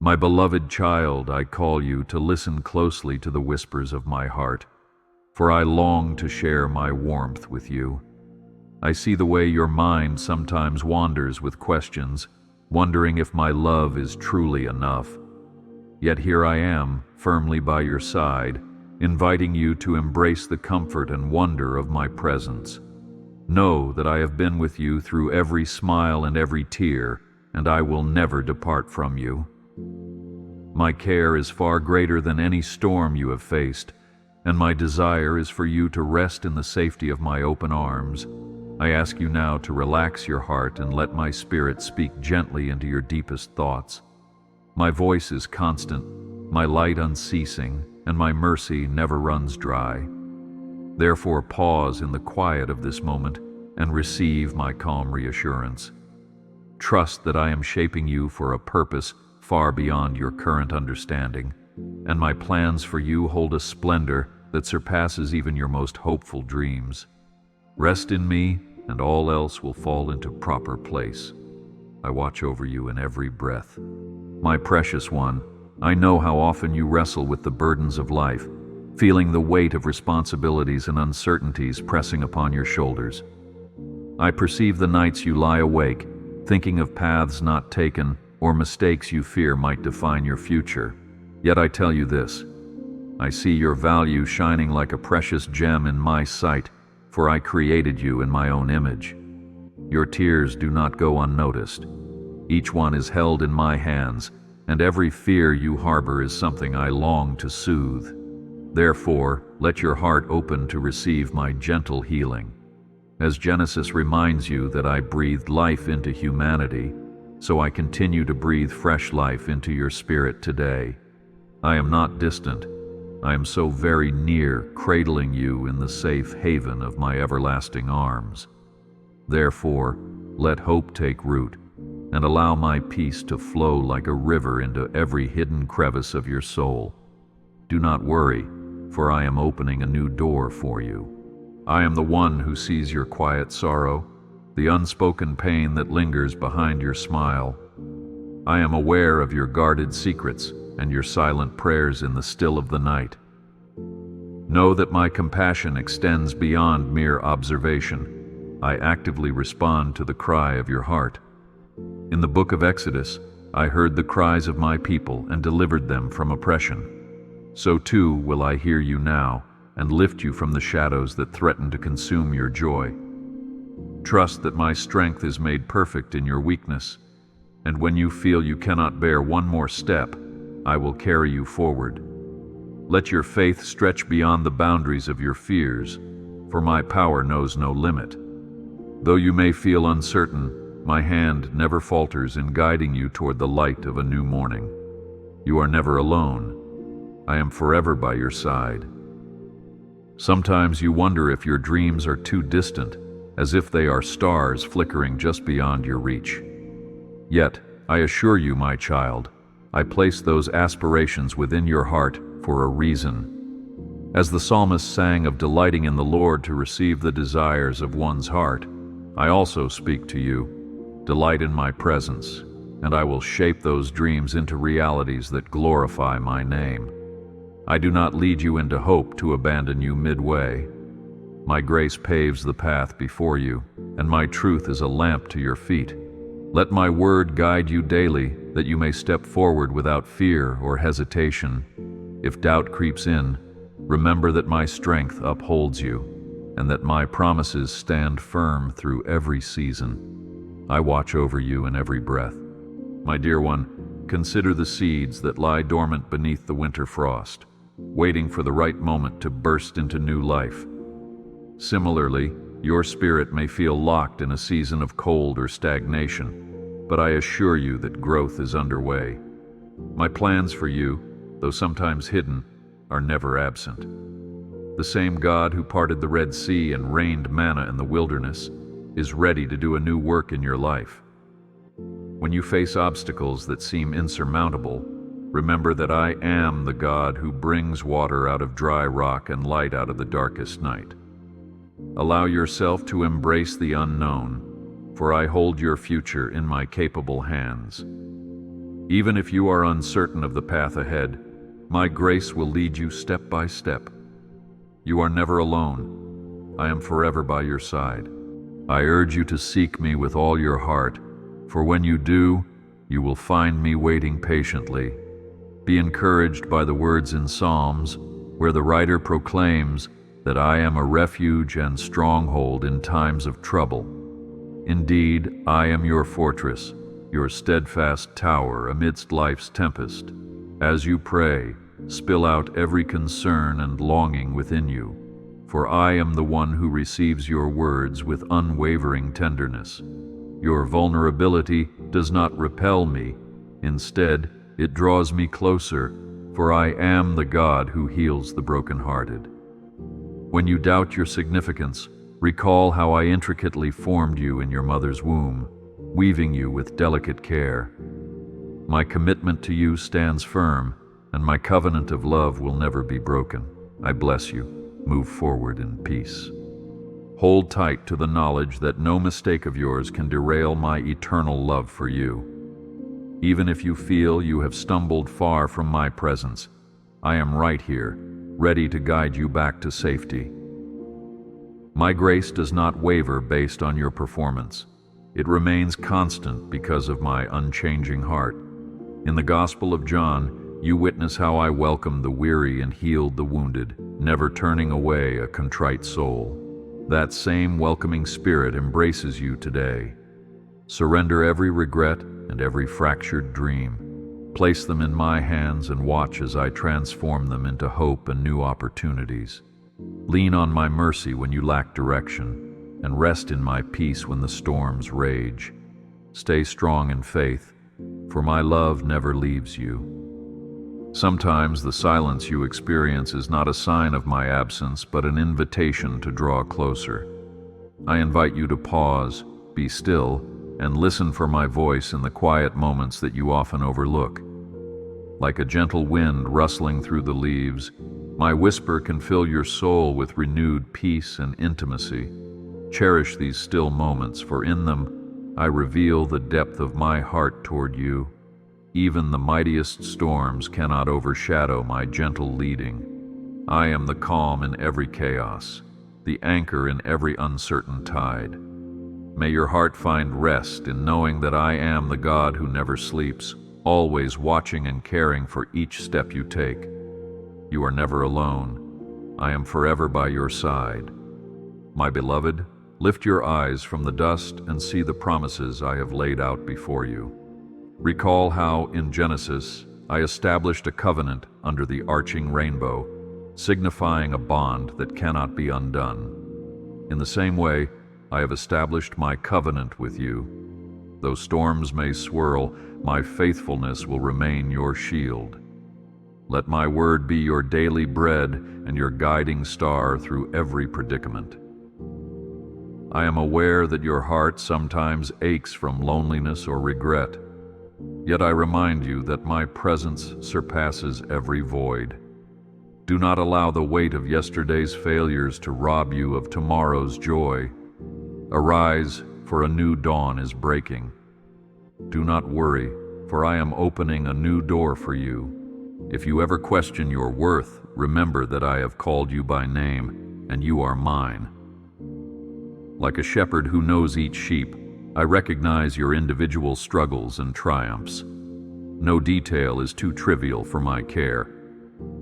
My beloved child, I call you to listen closely to the whispers of my heart, for I long to share my warmth with you. I see the way your mind sometimes wanders with questions, wondering if my love is truly enough. Yet here I am, firmly by your side, inviting you to embrace the comfort and wonder of my presence. Know that I have been with you through every smile and every tear, and I will never depart from you. My care is far greater than any storm you have faced, and my desire is for you to rest in the safety of my open arms. I ask you now to relax your heart and let my spirit speak gently into your deepest thoughts. My voice is constant, my light unceasing, and my mercy never runs dry. Therefore pause in the quiet of this moment and receive my calm reassurance. Trust that I am shaping you for a purpose far beyond your current understanding, and my plans for you hold a splendor that surpasses even your most hopeful dreams. Rest in me, and all else will fall into proper place. I watch over you in every breath. My precious one, I know how often you wrestle with the burdens of life, feeling the weight of responsibilities and uncertainties pressing upon your shoulders. I perceive the nights you lie awake, thinking of paths not taken or mistakes you fear might define your future. Yet I tell you this, I see your value shining like a precious gem in my sight, for I created you in my own image. Your tears do not go unnoticed. Each one is held in my hands, and every fear you harbor is something I long to soothe. Therefore, let your heart open to receive my gentle healing. As Genesis reminds you that I breathed life into humanity, so I continue to breathe fresh life into your spirit today. I am not distant. I am so very near, cradling you in the safe haven of my everlasting arms. Therefore, let hope take root, and allow my peace to flow like a river into every hidden crevice of your soul. Do not worry, for I am opening a new door for you. I am the one who sees your quiet sorrow, the unspoken pain that lingers behind your smile. I am aware of your guarded secrets and your silent prayers in the still of the night. Know that my compassion extends beyond mere observation. I actively respond to the cry of your heart. In the book of Exodus, I heard the cries of my people and delivered them from oppression. So too will I hear you now and lift you from the shadows that threaten to consume your joy. Trust that my strength is made perfect in your weakness, and when you feel you cannot bear one more step, I will carry you forward. Let your faith stretch beyond the boundaries of your fears, for my power knows no limit. Though you may feel uncertain, my hand never falters in guiding you toward the light of a new morning. You are never alone. I am forever by your side. Sometimes you wonder if your dreams are too distant, as if they are stars flickering just beyond your reach. Yet, I assure you, my child, I place those aspirations within your heart for a reason. As the psalmist sang of delighting in the Lord to receive the desires of one's heart, I also speak to you, delight in my presence, and I will shape those dreams into realities that glorify my name. I do not lead you into hope to abandon you midway. My grace paves the path before you, and my truth is a lamp to your feet. Let my word guide you daily, that you may step forward without fear or hesitation. If doubt creeps in, remember that my strength upholds you, and that my promises stand firm through every season. I watch over you in every breath. My dear one, consider the seeds that lie dormant beneath the winter frost, waiting for the right moment to burst into new life. Similarly, your spirit may feel locked in a season of cold or stagnation, but I assure you that growth is underway. My plans for you, though sometimes hidden, are never absent. The same God who parted the Red Sea and rained manna in the wilderness is ready to do a new work in your life. When you face obstacles that seem insurmountable, remember that I am the God who brings water out of dry rock and light out of the darkest night. Allow yourself to embrace the unknown, for I hold your future in my capable hands. Even if you are uncertain of the path ahead, my grace will lead you step by step. You are never alone. I am forever by your side. I urge you to seek me with all your heart, for when you do, you will find me waiting patiently. Be encouraged by the words in Psalms, where the writer proclaims that I am a refuge and stronghold in times of trouble. Indeed, I am your fortress, your steadfast tower amidst life's tempest. As you pray, spill out every concern and longing within you, for I am the one who receives your words with unwavering tenderness. Your vulnerability does not repel me. Instead, it draws me closer, for I am the God who heals the brokenhearted. When you doubt your significance, recall how I intricately formed you in your mother's womb, weaving you with delicate care. My commitment to you stands firm, and my covenant of love will never be broken. I bless you. Move forward in peace. Hold tight to the knowledge that no mistake of yours can derail my eternal love for you. Even if you feel you have stumbled far from my presence, I am right here, ready to guide you back to safety. My grace does not waver based on your performance. It remains constant because of my unchanging heart. In the Gospel of John, you witness how I welcomed the weary and healed the wounded, never turning away a contrite soul. That same welcoming spirit embraces you today. Surrender every regret and every fractured dream. Place them in my hands and watch as I transform them into hope and new opportunities. Lean on my mercy when you lack direction, and rest in my peace when the storms rage. Stay strong in faith, for my love never leaves you. Sometimes the silence you experience is not a sign of my absence, but an invitation to draw closer. I invite you to pause, be still, and listen for my voice in the quiet moments that you often overlook. Like a gentle wind rustling through the leaves, my whisper can fill your soul with renewed peace and intimacy. Cherish these still moments, for in them I reveal the depth of my heart toward you. Even the mightiest storms cannot overshadow my gentle leading. I am the calm in every chaos, the anchor in every uncertain tide. May your heart find rest in knowing that I am the God who never sleeps, always watching and caring for each step you take. You are never alone. I am forever by your side. My beloved, lift your eyes from the dust and see the promises I have laid out before you. Recall how, in Genesis, I established a covenant under the arching rainbow, signifying a bond that cannot be undone. In the same way, I have established my covenant with you. Though storms may swirl, my faithfulness will remain your shield. Let my word be your daily bread and your guiding star through every predicament. I am aware that your heart sometimes aches from loneliness or regret, yet I remind you that my presence surpasses every void. Do not allow the weight of yesterday's failures to rob you of tomorrow's joy. Arise, for a new dawn is breaking. Do not worry, for I am opening a new door for you. If you ever question your worth, remember that I have called you by name, and you are mine. Like a shepherd who knows each sheep, I recognize your individual struggles and triumphs. No detail is too trivial for my care.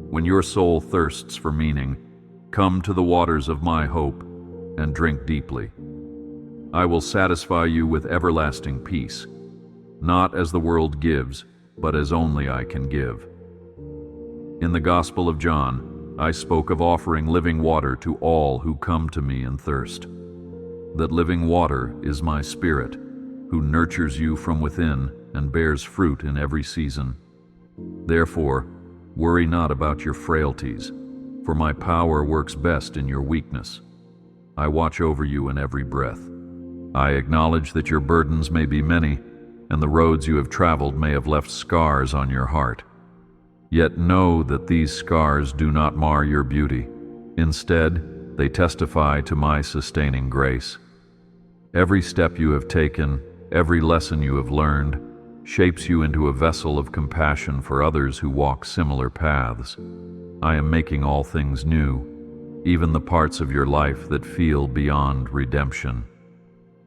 When your soul thirsts for meaning, come to the waters of my hope and drink deeply. I will satisfy you with everlasting peace, not as the world gives, but as only I can give. In the Gospel of John, I spoke of offering living water to all who come to me in thirst. That living water is my Spirit, who nurtures you from within and bears fruit in every season. Therefore, worry not about your frailties, for my power works best in your weakness. I watch over you in every breath. I acknowledge that your burdens may be many, and the roads you have traveled may have left scars on your heart. Yet know that these scars do not mar your beauty. Instead, they testify to my sustaining grace. Every step you have taken, every lesson you have learned, shapes you into a vessel of compassion for others who walk similar paths. I am making all things new, even the parts of your life that feel beyond redemption.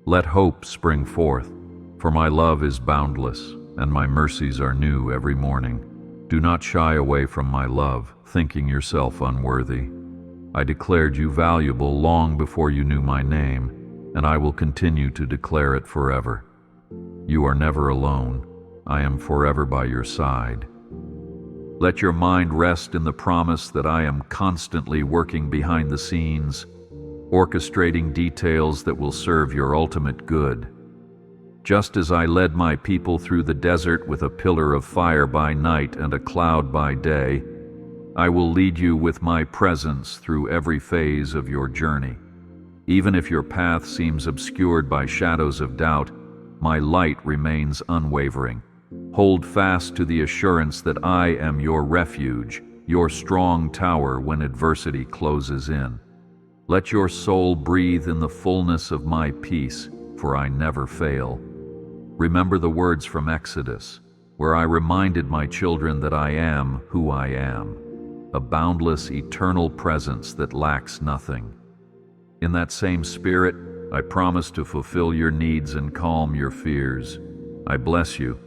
Let hope spring forth, for my love is boundless, and my mercies are new every morning. Do not shy away from my love, thinking yourself unworthy. I declared you valuable long before you knew my name, and I will continue to declare it forever. You are never alone. I am forever by your side. Let your mind rest in the promise that I am constantly working behind the scenes, orchestrating details that will serve your ultimate good. Just as I led my people through the desert with a pillar of fire by night and a cloud by day, I will lead you with my presence through every phase of your journey. Even if your path seems obscured by shadows of doubt, my light remains unwavering. Hold fast to the assurance that I am your refuge, your strong tower when adversity closes in. Let your soul breathe in the fullness of my peace, for I never fail. Remember the words from Exodus, where I reminded my children that I am who I am, a boundless, eternal presence that lacks nothing. In that same spirit, I promise to fulfill your needs and calm your fears. I bless you.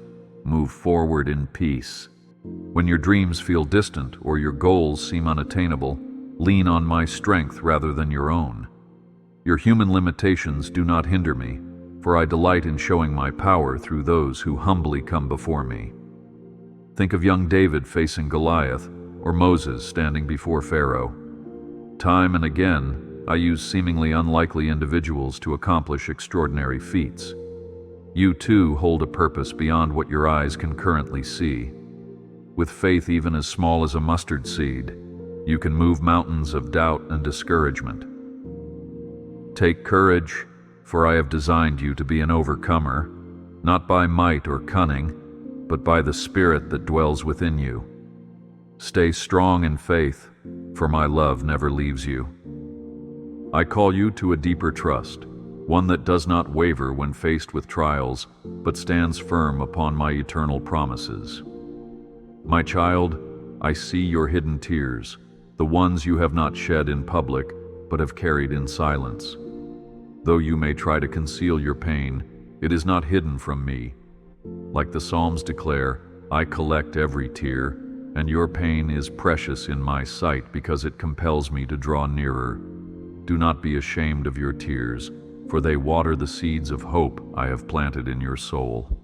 Move forward in peace. When your dreams feel distant or your goals seem unattainable, lean on my strength rather than your own. Your human limitations do not hinder me, for I delight in showing my power through those who humbly come before me. Think of young David facing Goliath, or Moses standing before Pharaoh. Time and again, I use seemingly unlikely individuals to accomplish extraordinary feats. You too hold a purpose beyond what your eyes can currently see. With faith even as small as a mustard seed, you can move mountains of doubt and discouragement. Take courage, for I have designed you to be an overcomer, not by might or cunning, but by the Spirit that dwells within you. Stay strong in faith, for my love never leaves you. I call you to a deeper trust, one that does not waver when faced with trials, but stands firm upon my eternal promises. My child, I see your hidden tears, the ones you have not shed in public, but have carried in silence. Though you may try to conceal your pain, it is not hidden from me. Like the Psalms declare, I collect every tear, and your pain is precious in my sight because it compels me to draw nearer. Do not be ashamed of your tears, for they water the seeds of hope I have planted in your soul.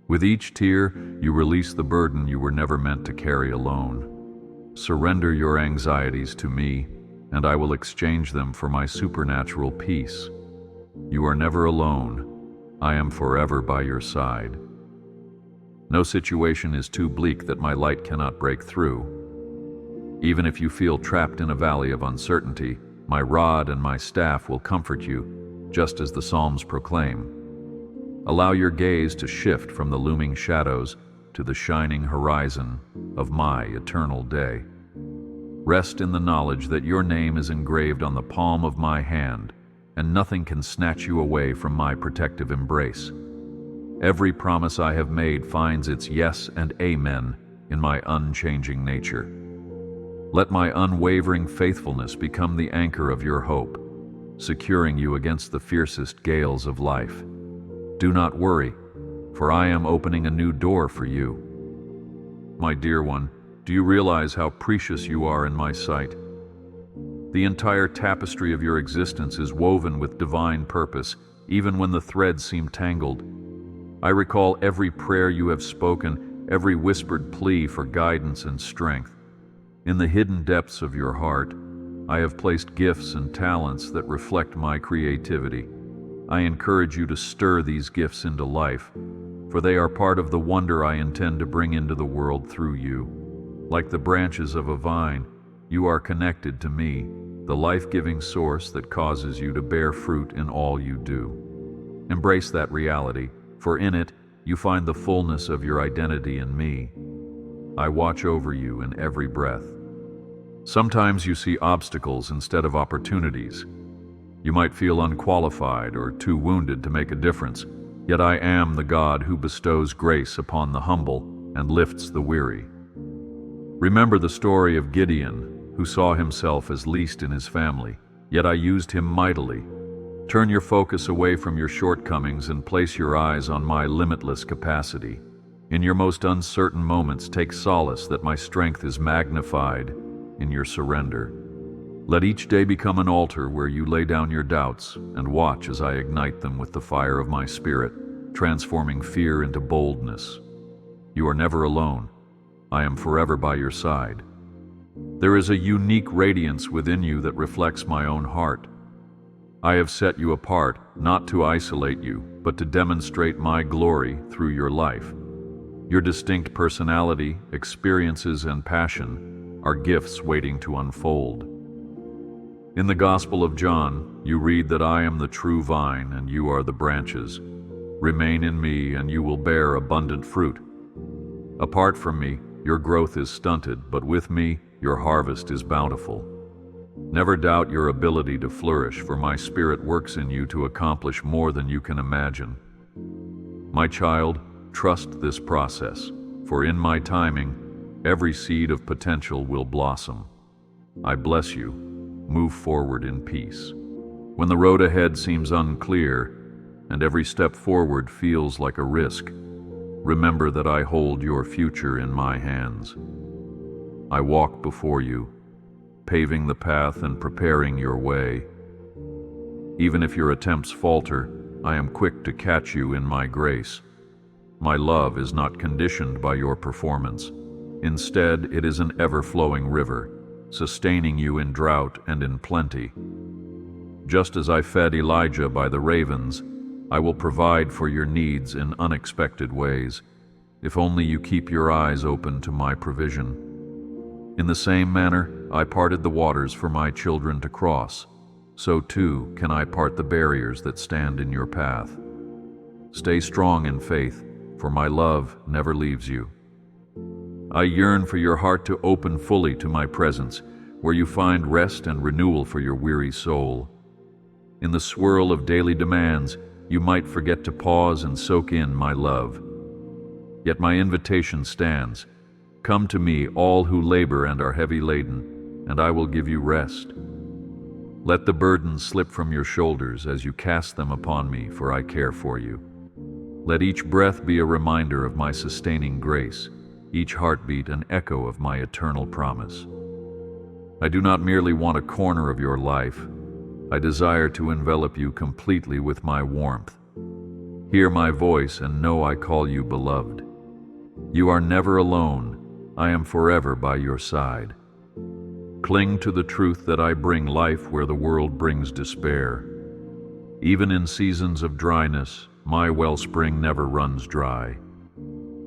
With each tear, you release the burden you were never meant to carry alone. Surrender your anxieties to me, and I will exchange them for my supernatural peace. You are never alone. I am forever by your side. No situation is too bleak that my light cannot break through. Even if you feel trapped in a valley of uncertainty, my rod and my staff will comfort you, just as the Psalms proclaim. Allow your gaze to shift from the looming shadows to the shining horizon of my eternal day. Rest in the knowledge that your name is engraved on the palm of my hand, and nothing can snatch you away from my protective embrace. Every promise I have made finds its yes and amen in my unchanging nature. Let my unwavering faithfulness become the anchor of your hope, securing you against the fiercest gales of life. Do not worry, for I am opening a new door for you. My dear one, do you realize how precious you are in my sight? The entire tapestry of your existence is woven with divine purpose, even when the threads seem tangled. I recall every prayer you have spoken, every whispered plea for guidance and strength. In the hidden depths of your heart, I have placed gifts and talents that reflect my creativity. I encourage you to stir these gifts into life, for they are part of the wonder I intend to bring into the world through you. Like the branches of a vine, you are connected to me, the life-giving source that causes you to bear fruit in all you do. Embrace that reality, for in it, you find the fullness of your identity in me. I watch over you in every breath. Sometimes you see obstacles instead of opportunities. You might feel unqualified or too wounded to make a difference, yet I am the God who bestows grace upon the humble and lifts the weary. Remember the story of Gideon, who saw himself as least in his family, yet I used him mightily. Turn your focus away from your shortcomings and place your eyes on my limitless capacity. In your most uncertain moments, take solace that my strength is magnified in your surrender. Let each day become an altar where you lay down your doubts and watch as I ignite them with the fire of my spirit, transforming fear into boldness. You are never alone. I am forever by your side. There is a unique radiance within you that reflects my own heart. I have set you apart, not to isolate you, but to demonstrate my glory through your life. Your distinct personality, experiences, and passion are gifts waiting to unfold. In the Gospel of John, you read that I am the true vine and you are the branches. Remain in me and you will bear abundant fruit. Apart from me, your growth is stunted, but with me, your harvest is bountiful. Never doubt your ability to flourish, for my Spirit works in you to accomplish more than you can imagine. My child, trust this process, for in my timing, every seed of potential will blossom. I bless you. Move forward in peace. When the road ahead seems unclear and every step forward feels like a risk, remember that I hold your future in my hands. I walk before you, paving the path and preparing your way. Even if your attempts falter, I am quick to catch you in my grace. My love is not conditioned by your performance. Instead, it is an ever-flowing river, sustaining you in drought and in plenty. Just as I fed Elijah by the ravens, I will provide for your needs in unexpected ways, if only you keep your eyes open to my provision. In the same manner, I parted the waters for my children to cross, so too can I part the barriers that stand in your path. Stay strong in faith, for my love never leaves you. I yearn for your heart to open fully to my presence, where you find rest and renewal for your weary soul. In the swirl of daily demands, you might forget to pause and soak in my love. Yet my invitation stands. Come to me, all who labor and are heavy laden, and I will give you rest. Let the burdens slip from your shoulders as you cast them upon me, for I care for you. Let each breath be a reminder of my sustaining grace, each heartbeat an echo of my eternal promise. I do not merely want a corner of your life. I desire to envelop you completely with my warmth. Hear my voice and know I call you beloved. You are never alone. I am forever by your side. Cling to the truth that I bring life where the world brings despair. Even in seasons of dryness, my wellspring never runs dry.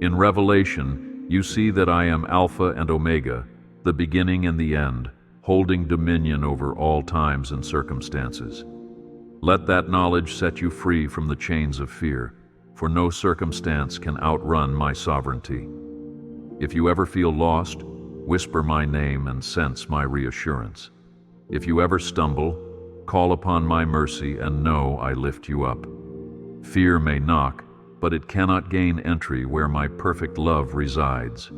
In Revelation, you see that I am Alpha and Omega, the beginning and the end, holding dominion over all times and circumstances. Let that knowledge set you free from the chains of fear, for no circumstance can outrun my sovereignty. If you ever feel lost, whisper my name and sense my reassurance. If you ever stumble, call upon my mercy and know I lift you up. Fear may knock, but it cannot gain entry where my perfect love resides.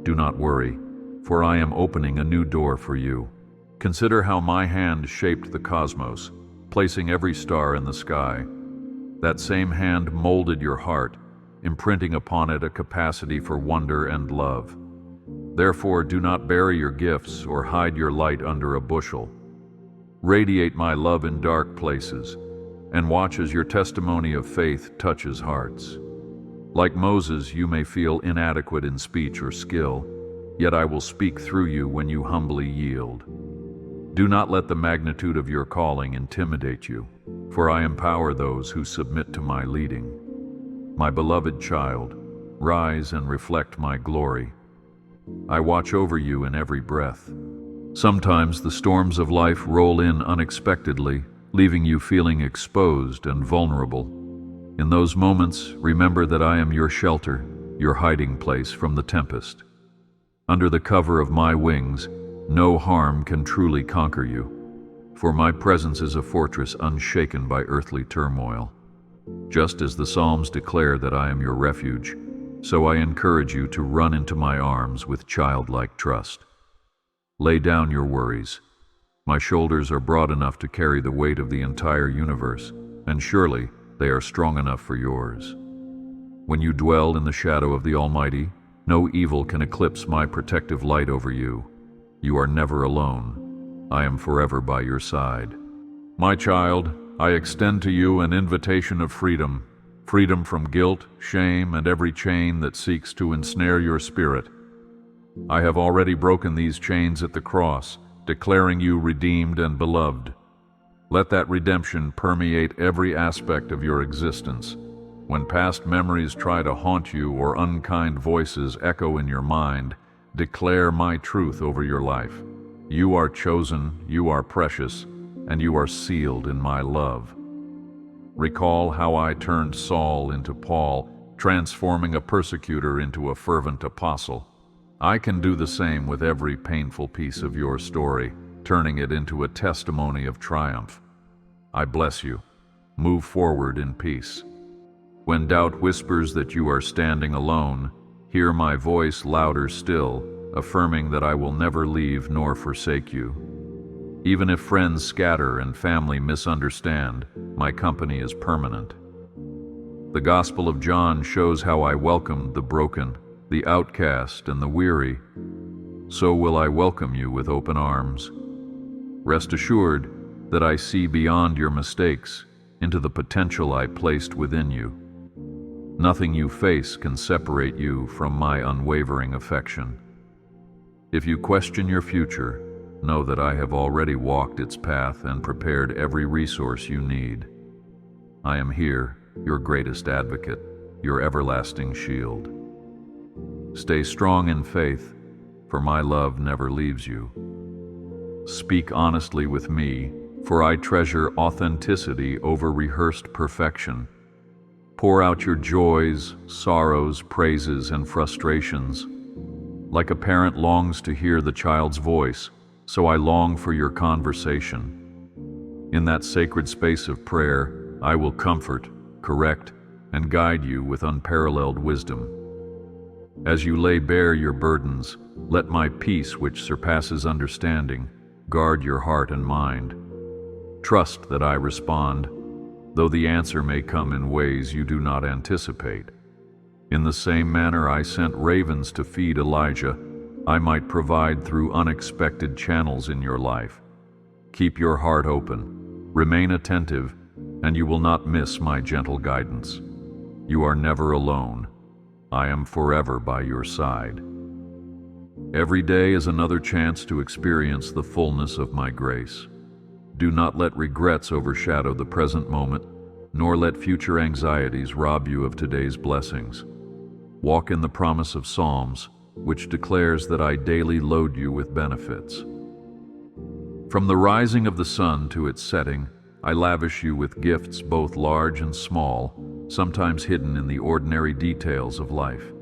Do not worry, for I am opening a new door for you. Consider how my hand shaped the cosmos, placing every star in the sky. That same hand molded your heart, imprinting upon it a capacity for wonder and love. Therefore, do not bury your gifts or hide your light under a bushel. Radiate my love in dark places, and watch as your testimony of faith touches hearts. Like Moses, you may feel inadequate in speech or skill, yet I will speak through you when you humbly yield. Do not let the magnitude of your calling intimidate you, for I empower those who submit to my leading. My beloved child, rise and reflect my glory. I watch over you in every breath. Sometimes the storms of life roll in unexpectedly, leaving you feeling exposed and vulnerable. In those moments, remember that I am your shelter, your hiding place from the tempest. Under the cover of my wings, no harm can truly conquer you, for my presence is a fortress unshaken by earthly turmoil. Just as the Psalms declare that I am your refuge, so I encourage you to run into my arms with childlike trust. Lay down your worries. My shoulders are broad enough to carry the weight of the entire universe, and surely they are strong enough for yours. When you dwell in the shadow of the Almighty, no evil can eclipse my protective light over you. You are never alone. I am forever by your side. My child, I extend to you an invitation of freedom, freedom from guilt, shame, and every chain that seeks to ensnare your spirit. I have already broken these chains at the cross, declaring you redeemed and beloved. Let that redemption permeate every aspect of your existence. When past memories try to haunt you or unkind voices echo in your mind, declare my truth over your life. You are chosen, you are precious, and you are sealed in my love. Recall how I turned Saul into Paul, transforming a persecutor into a fervent apostle. I can do the same with every painful piece of your story, turning it into a testimony of triumph. I bless you. Move forward in peace. When doubt whispers that you are standing alone, hear my voice louder still, affirming that I will never leave nor forsake you. Even if friends scatter and family misunderstand, my company is permanent. The Gospel of John shows how I welcomed the broken, the outcast, and the weary. So will I welcome you with open arms. Rest assured that I see beyond your mistakes into the potential I placed within you. Nothing you face can separate you from my unwavering affection. If you question your future, know that I have already walked its path and prepared every resource you need. I am here, your greatest advocate, your everlasting shield. Stay strong in faith, for my love never leaves you. Speak honestly with me, for I treasure authenticity over rehearsed perfection. Pour out your joys, sorrows, praises, and frustrations. Like a parent longs to hear the child's voice, so I long for your conversation. In that sacred space of prayer, I will comfort, correct, and guide you with unparalleled wisdom. As you lay bare your burdens, let my peace, which surpasses understanding, guard your heart and mind. Trust that I respond, though the answer may come in ways you do not anticipate. In the same manner I sent ravens to feed Elijah, I might provide through unexpected channels in your life. Keep your heart open, remain attentive, and you will not miss my gentle guidance. You are never alone. I am forever by your side. Every day is another chance to experience the fullness of my grace. Do not let regrets overshadow the present moment, nor let future anxieties rob you of today's blessings. Walk in the promise of Psalms, which declares that I daily load you with benefits. From the rising of the sun to its setting, I lavish you with gifts both large and small, sometimes hidden in the ordinary details of life.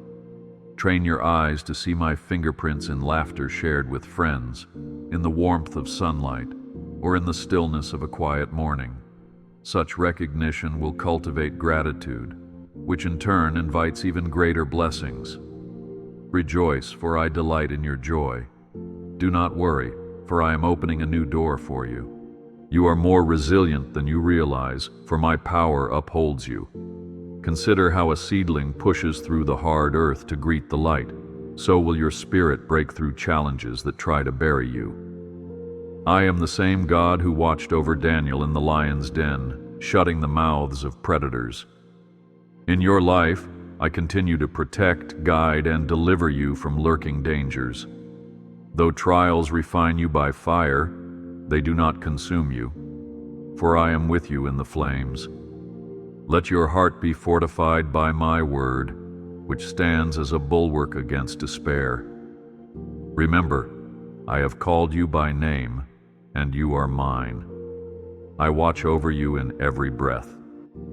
Train your eyes to see my fingerprints in laughter shared with friends, in the warmth of sunlight, or in the stillness of a quiet morning. Such recognition will cultivate gratitude, which in turn invites even greater blessings. Rejoice, for I delight in your joy. Do not worry, for I am opening a new door for you. You are more resilient than you realize, for my power upholds you. Consider how a seedling pushes through the hard earth to greet the light. So will your spirit break through challenges that try to bury you. I am the same God who watched over Daniel in the lion's den, shutting the mouths of predators. In your life, I continue to protect, guide, and deliver you from lurking dangers. Though trials refine you by fire, they do not consume you, for I am with you in the flames. Let your heart be fortified by my word, which stands as a bulwark against despair. Remember, I have called you by name, and you are mine. I watch over you in every breath.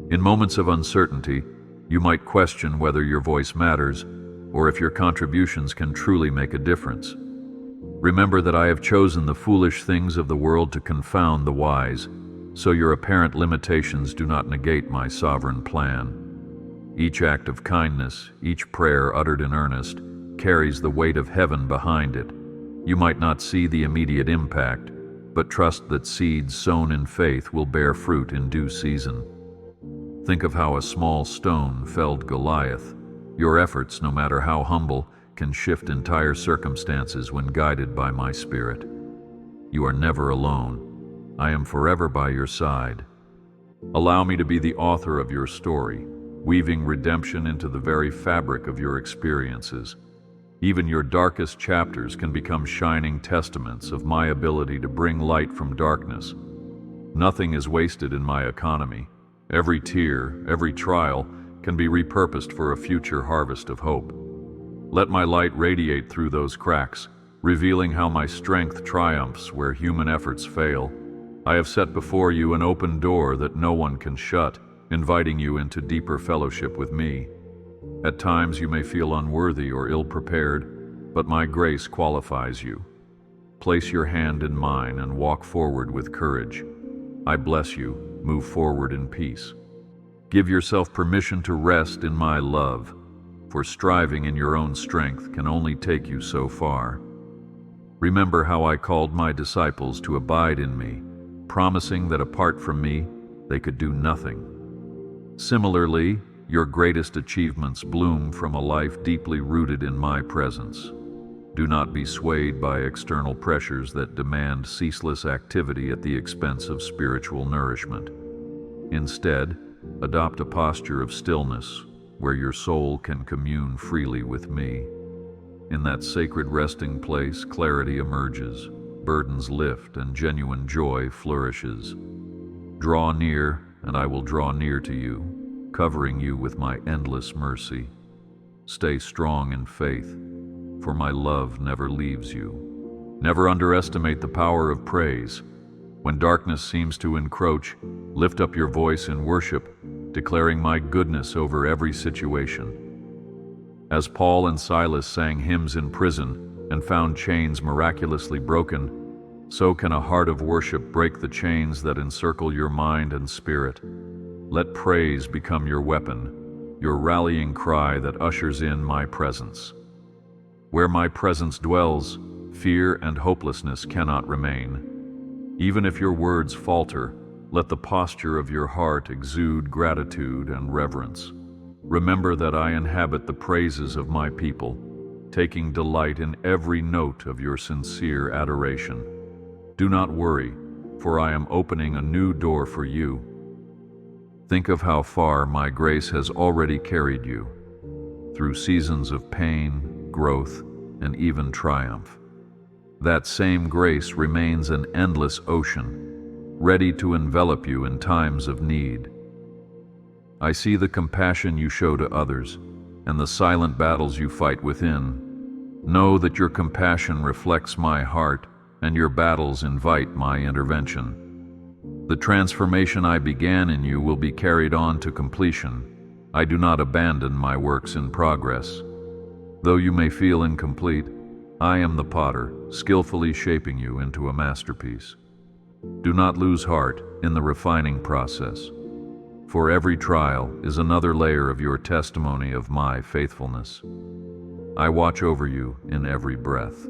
In moments of uncertainty, you might question whether your voice matters, or if your contributions can truly make a difference. Remember that I have chosen the foolish things of the world to confound the wise, so your apparent limitations do not negate my sovereign plan. Each act of kindness, each prayer uttered in earnest, carries the weight of heaven behind it. You might not see the immediate impact, but trust that seeds sown in faith will bear fruit in due season. Think of how a small stone felled Goliath. Your efforts, no matter how humble, can shift entire circumstances when guided by my Spirit. You are never alone. I am forever by your side. Allow me to be the author of your story, weaving redemption into the very fabric of your experiences. Even your darkest chapters can become shining testaments of my ability to bring light from darkness. Nothing is wasted in my economy. Every tear, every trial can be repurposed for a future harvest of hope. Let my light radiate through those cracks, revealing how my strength triumphs where human efforts fail. I have set before you an open door that no one can shut, inviting you into deeper fellowship with me. At times you may feel unworthy or ill-prepared, but my grace qualifies you. Place your hand in mine and walk forward with courage. I bless you. Move forward in peace. Give yourself permission to rest in my love, for striving in your own strength can only take you so far. Remember how I called my disciples to abide in me, promising that apart from me, they could do nothing. Similarly, your greatest achievements bloom from a life deeply rooted in my presence. Do not be swayed by external pressures that demand ceaseless activity at the expense of spiritual nourishment. Instead, adopt a posture of stillness where your soul can commune freely with me. In that sacred resting place, clarity emerges, burdens lift, and genuine joy flourishes. Draw near, and I will draw near to you, covering you with my endless mercy. Stay strong in faith, for my love never leaves you. Never underestimate the power of praise. When darkness seems to encroach, lift up your voice in worship, declaring my goodness over every situation. As Paul and Silas sang hymns in prison and found chains miraculously broken, so can a heart of worship break the chains that encircle your mind and spirit. Let praise become your weapon, your rallying cry that ushers in my presence. Where my presence dwells, fear and hopelessness cannot remain. Even if your words falter, let the posture of your heart exude gratitude and reverence. Remember that I inhabit the praises of my people, taking delight in every note of your sincere adoration. Do not worry, for I am opening a new door for you. Think of how far my grace has already carried you, through seasons of pain, growth, and even triumph. That same grace remains an endless ocean, ready to envelop you in times of need. I see the compassion you show to others and the silent battles you fight within. Know that your compassion reflects my heart and your battles invite my intervention. The transformation I began in you will be carried on to completion. I do not abandon my works in progress. Though you may feel incomplete, I am the potter, skillfully shaping you into a masterpiece. Do not lose heart in the refining process, for every trial is another layer of your testimony of my faithfulness. I watch over you in every breath.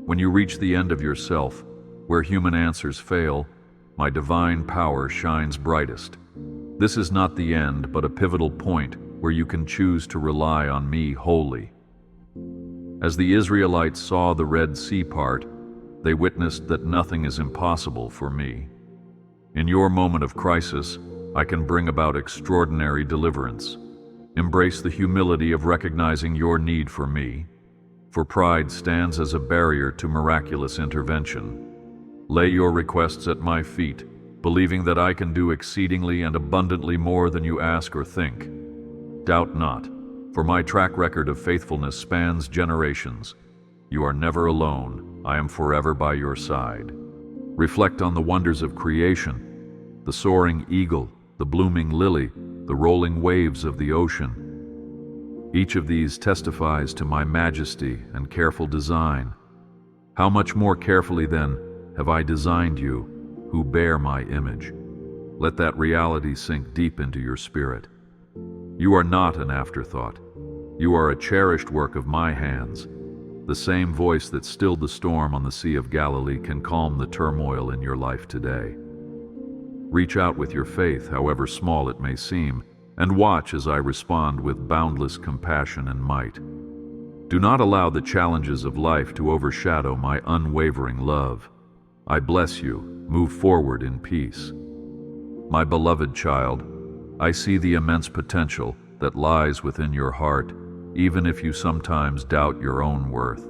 When you reach the end of yourself, where human answers fail, my divine power shines brightest. This is not the end, but a pivotal point where you can choose to rely on me wholly. As the Israelites saw the Red Sea part, they witnessed that nothing is impossible for me. In your moment of crisis, I can bring about extraordinary deliverance. Embrace the humility of recognizing your need for me, for pride stands as a barrier to miraculous intervention. Lay your requests at my feet, believing that I can do exceedingly and abundantly more than you ask or think. Doubt not, for my track record of faithfulness spans generations. You are never alone. I am forever by your side. Reflect on the wonders of creation, the soaring eagle, the blooming lily, the rolling waves of the ocean. Each of these testifies to my majesty and careful design. How much more carefully, then, have I designed you, who bear my image? Let that reality sink deep into your spirit. You are not an afterthought. You are a cherished work of my hands. The same voice that stilled the storm on the Sea of Galilee can calm the turmoil in your life today. Reach out with your faith, however small it may seem, and watch as I respond with boundless compassion and might. Do not allow the challenges of life to overshadow my unwavering love. I bless you. Move forward in peace. My beloved child, I see the immense potential that lies within your heart, even if you sometimes doubt your own worth.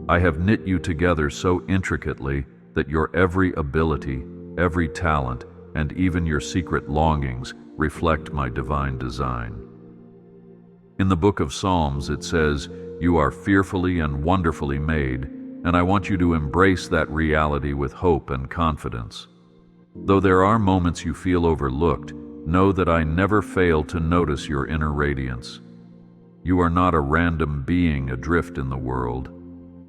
I have knit you together so intricately that your every ability, every talent, and even your secret longings reflect my divine design. In the book of Psalms it says, "You are fearfully and wonderfully made," and I want you to embrace that reality with hope and confidence. Though there are moments you feel overlooked, know that I never fail to notice your inner radiance. You are not a random being adrift in the world.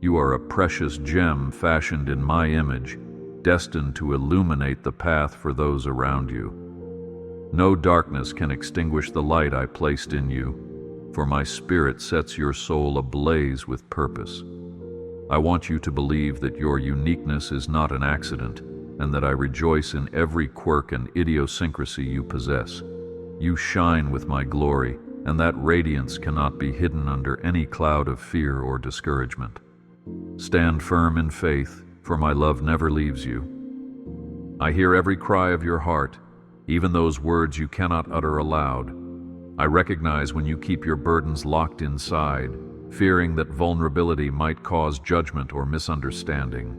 You are a precious gem fashioned in my image, destined to illuminate the path for those around you. No darkness can extinguish the light I placed in you, for my spirit sets your soul ablaze with purpose. I want you to believe that your uniqueness is not an accident, and that I rejoice in every quirk and idiosyncrasy you possess. You shine with my glory, and that radiance cannot be hidden under any cloud of fear or discouragement. Stand firm in faith, for my love never leaves you. I hear every cry of your heart, even those words you cannot utter aloud. I recognize when you keep your burdens locked inside, fearing that vulnerability might cause judgment or misunderstanding.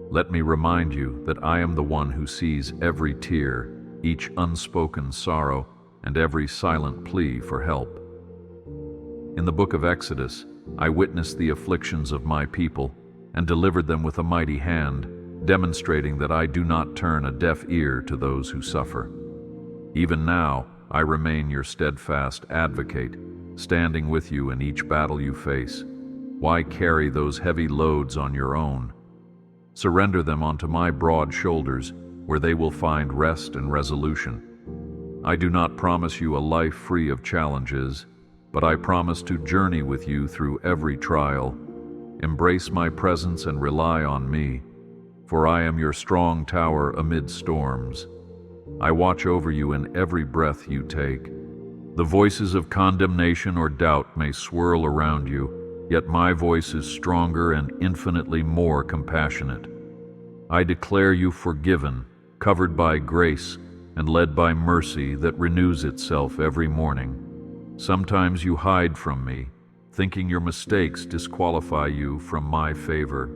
Let me remind you that I am the one who sees every tear, each unspoken sorrow, and every silent plea for help. In the book of Exodus, I witnessed the afflictions of my people and delivered them with a mighty hand, demonstrating that I do not turn a deaf ear to those who suffer. Even now, I remain your steadfast advocate, standing with you in each battle you face. Why carry those heavy loads on your own? Surrender them onto my broad shoulders, where they will find rest and resolution. I do not promise you a life free of challenges, but I promise to journey with you through every trial. Embrace my presence and rely on me, for I am your strong tower amid storms. I watch over you in every breath you take. The voices of condemnation or doubt may swirl around you, yet my voice is stronger and infinitely more compassionate. I declare you forgiven, covered by grace, and led by mercy that renews itself every morning. Sometimes you hide from me, thinking your mistakes disqualify you from my favor.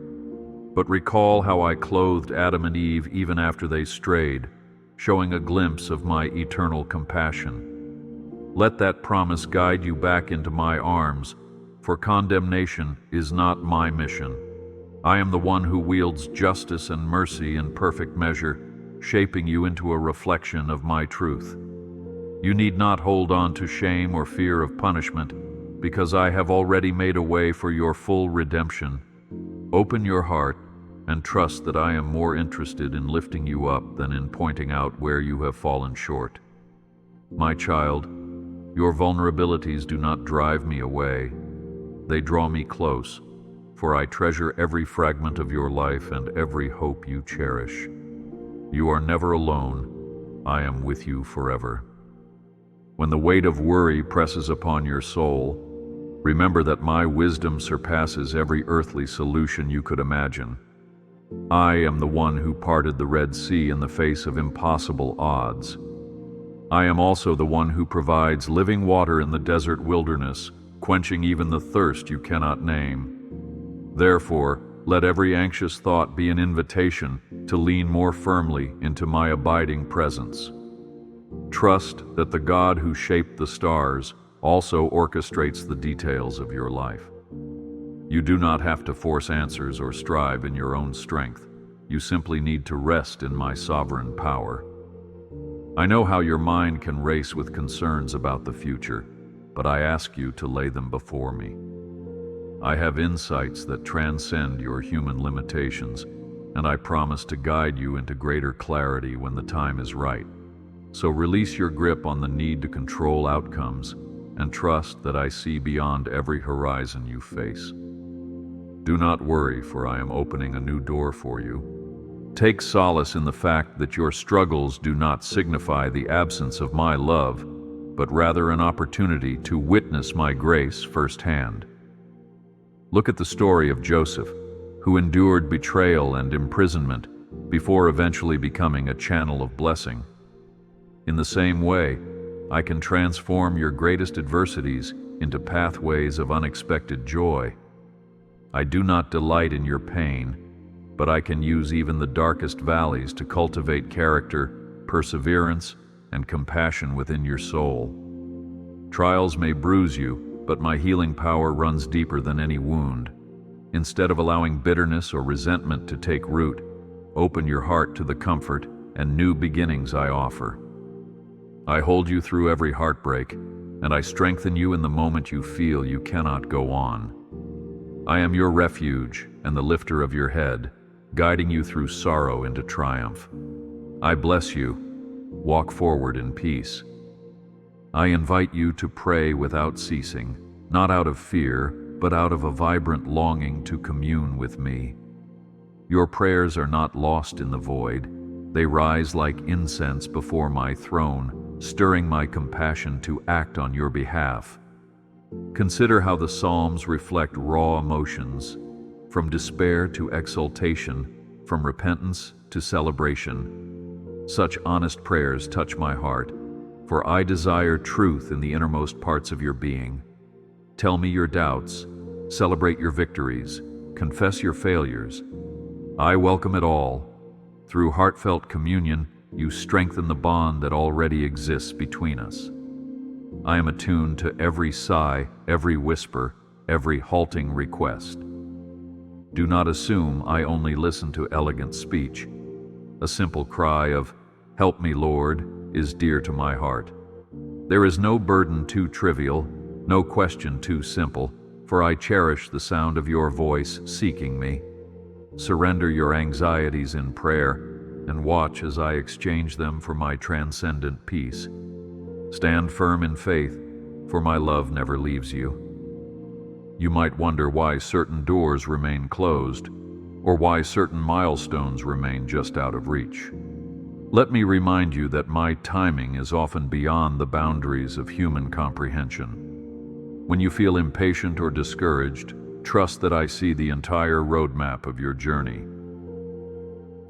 But recall how I clothed Adam and Eve even after they strayed, showing a glimpse of my eternal compassion. Let that promise guide you back into my arms, for condemnation is not my mission. I am the one who wields justice and mercy in perfect measure, shaping you into a reflection of my truth. You need not hold on to shame or fear of punishment, because I have already made a way for your full redemption. Open your heart and trust that I am more interested in lifting you up than in pointing out where you have fallen short. My child, your vulnerabilities do not drive me away. They draw me close, for I treasure every fragment of your life and every hope you cherish. You are never alone. I am with you forever. When the weight of worry presses upon your soul, remember that my wisdom surpasses every earthly solution you could imagine. I am the one who parted the Red Sea in the face of impossible odds. I am also the one who provides living water in the desert wilderness, quenching even the thirst you cannot name. Therefore, let every anxious thought be an invitation to lean more firmly into my abiding presence. Trust that the God who shaped the stars also orchestrates the details of your life. You do not have to force answers or strive in your own strength. You simply need to rest in my sovereign power. I know how your mind can race with concerns about the future, but I ask you to lay them before me. I have insights that transcend your human limitations, and I promise to guide you into greater clarity when the time is right. So release your grip on the need to control outcomes and trust that I see beyond every horizon you face. Do not worry, for I am opening a new door for you. Take solace in the fact that your struggles do not signify the absence of my love, but rather an opportunity to witness my grace firsthand. Look at the story of Joseph, who endured betrayal and imprisonment before eventually becoming a channel of blessing. In the same way, I can transform your greatest adversities into pathways of unexpected joy. I do not delight in your pain, but I can use even the darkest valleys to cultivate character, perseverance, and compassion within your soul. Trials may bruise you, but my healing power runs deeper than any wound. Instead of allowing bitterness or resentment to take root, open your heart to the comfort and new beginnings I offer. I hold you through every heartbreak, and I strengthen you in the moment you feel you cannot go on. I am your refuge and the lifter of your head, guiding you through sorrow into triumph. I bless you. Walk forward in peace. I invite you to pray without ceasing, not out of fear, but out of a vibrant longing to commune with me. Your prayers are not lost in the void. They rise like incense before my throne, stirring my compassion to act on your behalf. Consider how the Psalms reflect raw emotions, from despair to exultation, from repentance to celebration. Such honest prayers touch my heart, for I desire truth in the innermost parts of your being. Tell me your doubts, celebrate your victories, confess your failures. I welcome it all. Through heartfelt communion, you strengthen the bond that already exists between us. I am attuned to every sigh, every whisper, every halting request. Do not assume I only listen to elegant speech. A simple cry of, "Help me, Lord," is dear to my heart. There is no burden too trivial, no question too simple, for I cherish the sound of your voice seeking me. Surrender your anxieties in prayer, and watch as I exchange them for my transcendent peace. Stand firm in faith, for my love never leaves you. You might wonder why certain doors remain closed, or why certain milestones remain just out of reach. Let me remind you that my timing is often beyond the boundaries of human comprehension. When you feel impatient or discouraged, trust that I see the entire roadmap of your journey.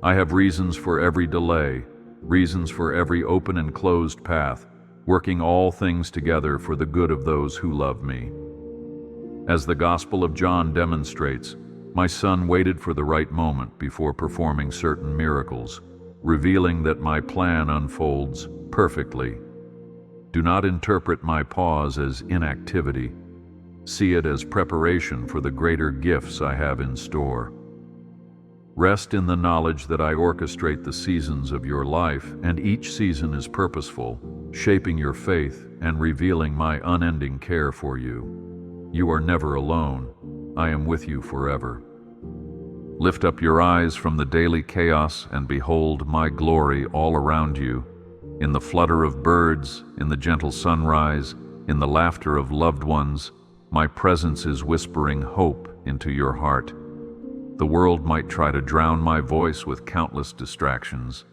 I have reasons for every delay, reasons for every open and closed path, working all things together for the good of those who love me. As the Gospel of John demonstrates, my son waited for the right moment before performing certain miracles, revealing that my plan unfolds perfectly. Do not interpret my pause as inactivity. See it as preparation for the greater gifts I have in store. Rest in the knowledge that I orchestrate the seasons of your life, and each season is purposeful, shaping your faith and revealing my unending care for you. You are never alone. I am with you forever. Lift up your eyes from the daily chaos and behold my glory all around you. In the flutter of birds, in the gentle sunrise, in the laughter of loved ones, my presence is whispering hope into your heart. The world might try to drown my voice with countless distractions,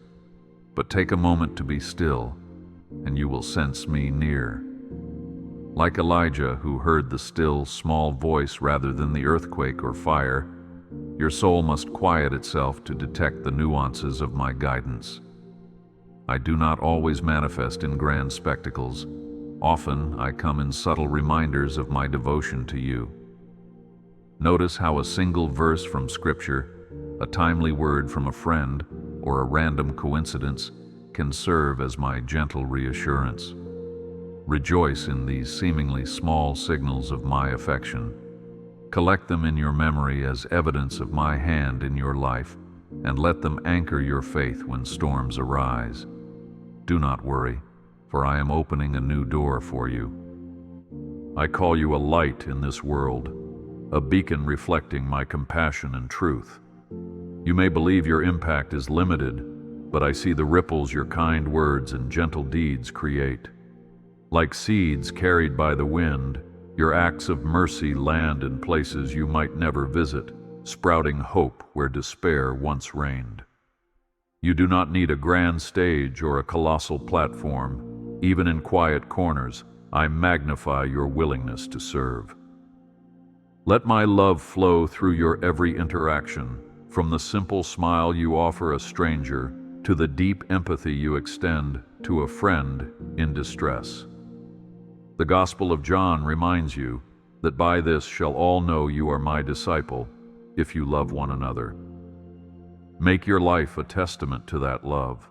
but take a moment to be still, and you will sense me near. Like Elijah, who heard the still, small voice rather than the earthquake or fire, your soul must quiet itself to detect the nuances of my guidance. I do not always manifest in grand spectacles. Often I come in subtle reminders of my devotion to you. Notice how a single verse from Scripture, a timely word from a friend, or a random coincidence can serve as my gentle reassurance. Rejoice in these seemingly small signals of my affection. Collect them in your memory as evidence of my hand in your life, and let them anchor your faith when storms arise. Do not worry, for I am opening a new door for you. I call you a light in this world, a beacon reflecting my compassion and truth. You may believe your impact is limited, but I see the ripples your kind words and gentle deeds create. Like seeds carried by the wind, your acts of mercy land in places you might never visit, sprouting hope where despair once reigned. You do not need a grand stage or a colossal platform. Even in quiet corners, I magnify your willingness to serve. Let my love flow through your every interaction, from the simple smile you offer a stranger to the deep empathy you extend to a friend in distress. The Gospel of John reminds you that by this shall all know you are my disciple, if you love one another. Make your life a testament to that love.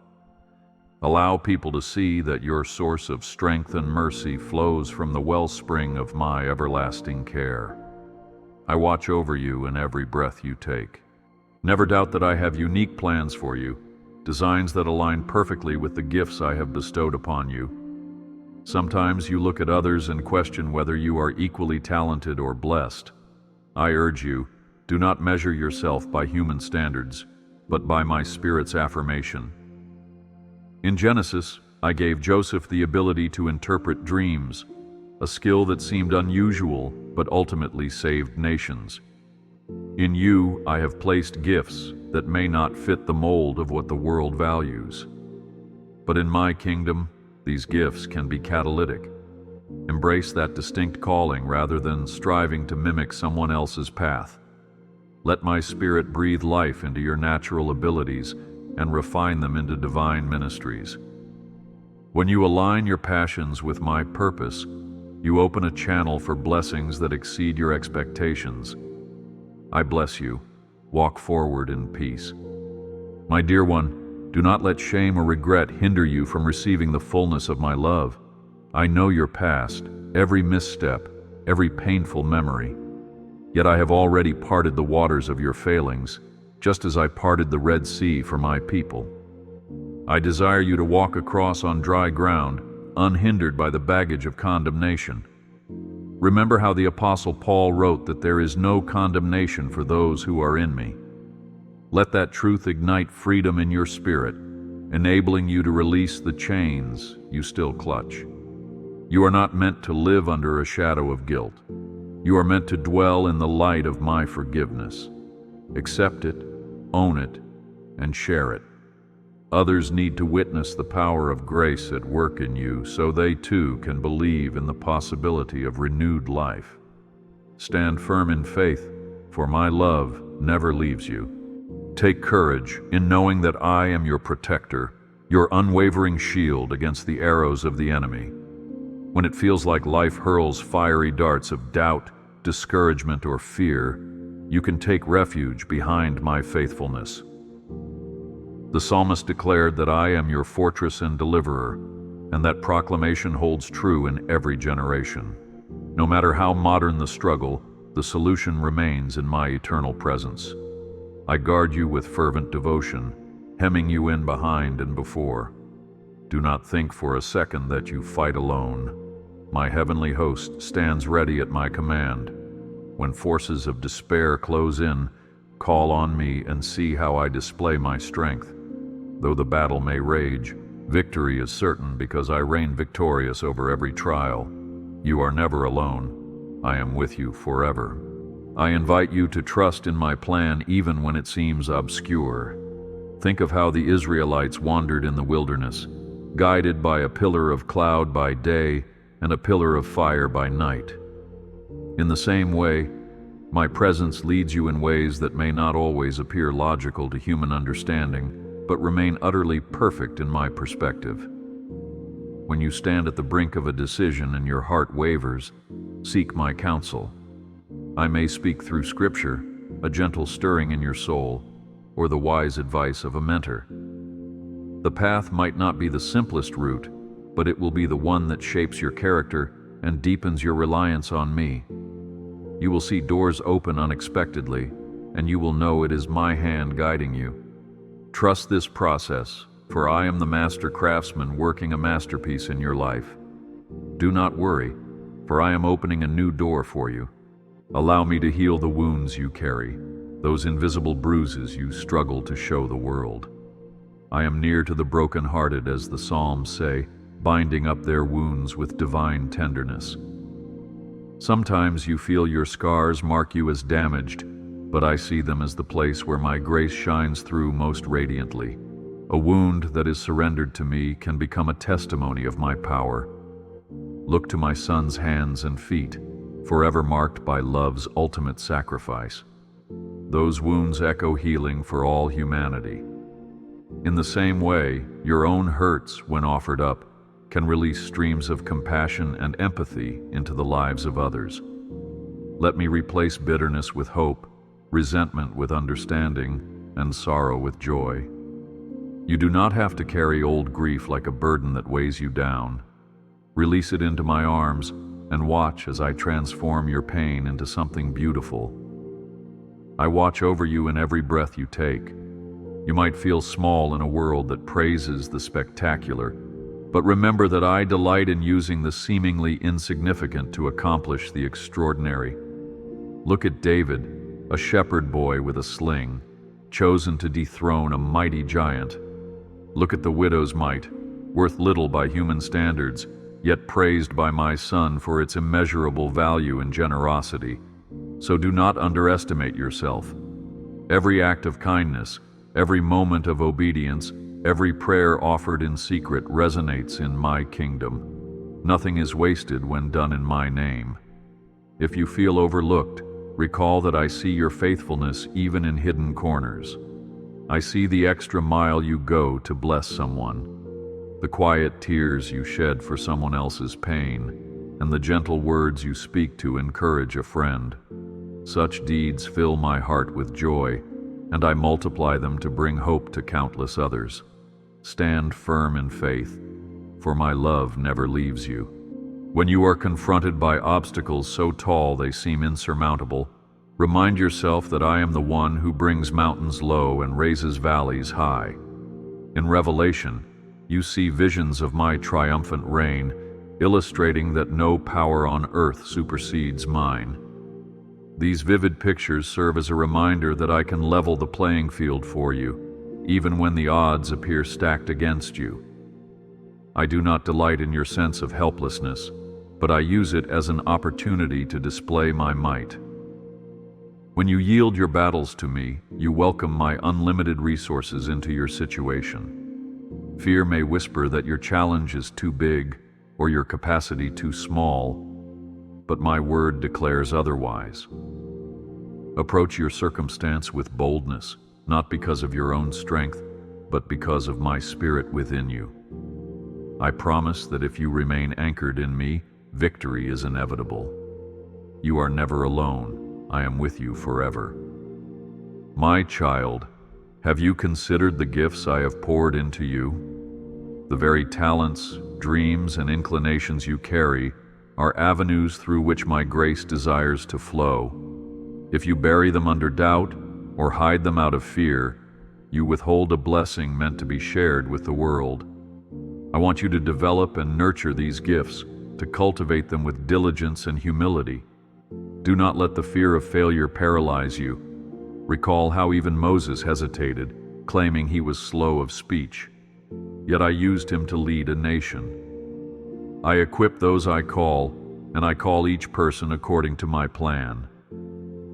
Allow people to see that your source of strength and mercy flows from the wellspring of my everlasting care. I watch over you in every breath you take. Never doubt that I have unique plans for you, designs that align perfectly with the gifts I have bestowed upon you. Sometimes you look at others and question whether you are equally talented or blessed. I urge you, do not measure yourself by human standards, but by my Spirit's affirmation. In Genesis, I gave Joseph the ability to interpret dreams, a skill that seemed unusual but ultimately saved nations. In you, I have placed gifts that may not fit the mold of what the world values. But in my kingdom, these gifts can be catalytic. Embrace that distinct calling rather than striving to mimic someone else's path. Let my Spirit breathe life into your natural abilities and refine them into divine ministries. When you align your passions with my purpose, you open a channel for blessings that exceed your expectations. I bless you. Walk forward in peace. My dear one, do not let shame or regret hinder you from receiving the fullness of my love. I know your past, every misstep, every painful memory. Yet I have already parted the waters of your failings, just as I parted the Red Sea for my people. I desire you to walk across on dry ground, unhindered by the baggage of condemnation. Remember how the Apostle Paul wrote that there is no condemnation for those who are in me. Let that truth ignite freedom in your spirit, enabling you to release the chains you still clutch. You are not meant to live under a shadow of guilt. You are meant to dwell in the light of my forgiveness. Accept it, own it, and share it. Others need to witness the power of grace at work in you so they too can believe in the possibility of renewed life. Stand firm in faith, for my love never leaves you. Take courage in knowing that I am your protector, your unwavering shield against the arrows of the enemy. When it feels like life hurls fiery darts of doubt, discouragement, or fear, you can take refuge behind my faithfulness. The psalmist declared that I am your fortress and deliverer, and that proclamation holds true in every generation. No matter how modern the struggle, the solution remains in my eternal presence. I guard you with fervent devotion, hemming you in behind and before. Do not think for a second that you fight alone. My heavenly host stands ready at my command. When forces of despair close in, call on me and see how I display my strength. Though the battle may rage, victory is certain because I reign victorious over every trial. You are never alone. I am with you forever. I invite you to trust in my plan even when it seems obscure. Think of how the Israelites wandered in the wilderness, guided by a pillar of cloud by day and a pillar of fire by night. In the same way, my presence leads you in ways that may not always appear logical to human understanding, but remain utterly perfect in my perspective. When you stand at the brink of a decision and your heart wavers, seek my counsel. I may speak through Scripture, a gentle stirring in your soul, or the wise advice of a mentor. The path might not be the simplest route, but it will be the one that shapes your character and deepens your reliance on me. You will see doors open unexpectedly, and you will know it is my hand guiding you. Trust this process, for I am the master craftsman working a masterpiece in your life. Do not worry, for I am opening a new door for you. Allow me to heal the wounds you carry. those invisible bruises you struggle to show the world. I am near to the broken-hearted, as the Psalms say, binding up their wounds with divine tenderness. Sometimes you feel your scars mark you as damaged, but I see them as the place where my grace shines through most radiantly. A wound that is surrendered to me can become a testimony of my power. Look to my Son's hands and feet, forever marked by love's ultimate sacrifice. Those wounds echo healing for all humanity. In the same way, your own hurts, when offered up, can release streams of compassion and empathy into the lives of others. Let me replace bitterness with hope, resentment with understanding, and sorrow with joy. You do not have to carry old grief like a burden that weighs you down. Release it into my arms and watch as I transform your pain into something beautiful. I watch over you in every breath you take. You might feel small in a world that praises the spectacular, but remember that I delight in using the seemingly insignificant to accomplish the extraordinary. Look at David, a shepherd boy with a sling, chosen to dethrone a mighty giant. Look at the widow's mite, worth little by human standards, yet praised by my Son for its immeasurable value and generosity. So do not underestimate yourself. Every act of kindness, every moment of obedience, every prayer offered in secret resonates in my kingdom. Nothing is wasted when done in my name. If you feel overlooked, recall that I see your faithfulness even in hidden corners. I see the extra mile you go to bless someone, the quiet tears you shed for someone else's pain, and the gentle words you speak to encourage a friend. Such deeds fill my heart with joy, and I multiply them to bring hope to countless others. Stand firm in faith, for my love never leaves you. When you are confronted by obstacles so tall they seem insurmountable, remind yourself that I am the one who brings mountains low and raises valleys high. In Revelation, you see visions of my triumphant reign, illustrating that no power on earth supersedes mine. These vivid pictures serve as a reminder that I can level the playing field for you, even when the odds appear stacked against you. I do not delight in your sense of helplessness, but I use it as an opportunity to display my might. When you yield your battles to me, you welcome my unlimited resources into your situation. Fear may whisper that your challenge is too big or your capacity too small, but my word declares otherwise. Approach your circumstance with boldness, not because of your own strength, but because of my Spirit within you. I promise that if you remain anchored in me, victory is inevitable. You are never alone. I am with you forever. My child, have you considered the gifts I have poured into you? The very talents, dreams, and inclinations you carry are avenues through which my grace desires to flow. If you bury them under doubt or hide them out of fear, you withhold a blessing meant to be shared with the world. I want you to develop and nurture these gifts, to cultivate them with diligence and humility. Do not let the fear of failure paralyze you. Recall how even Moses hesitated, claiming he was slow of speech. Yet I used him to lead a nation. I equip those I call, and I call each person according to my plan.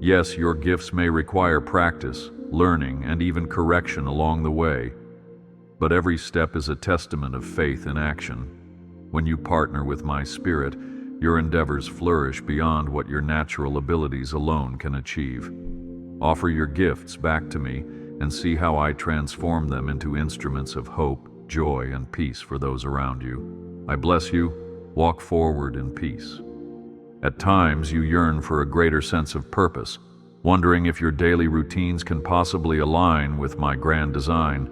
Yes, your gifts may require practice, learning, and even correction along the way, but every step is a testament of faith in action. When you partner with my Spirit, your endeavors flourish beyond what your natural abilities alone can achieve. Offer your gifts back to me and see how I transform them into instruments of hope, joy, and peace for those around you. I bless you. Walk forward in peace. At times, you yearn for a greater sense of purpose, wondering if your daily routines can possibly align with my grand design.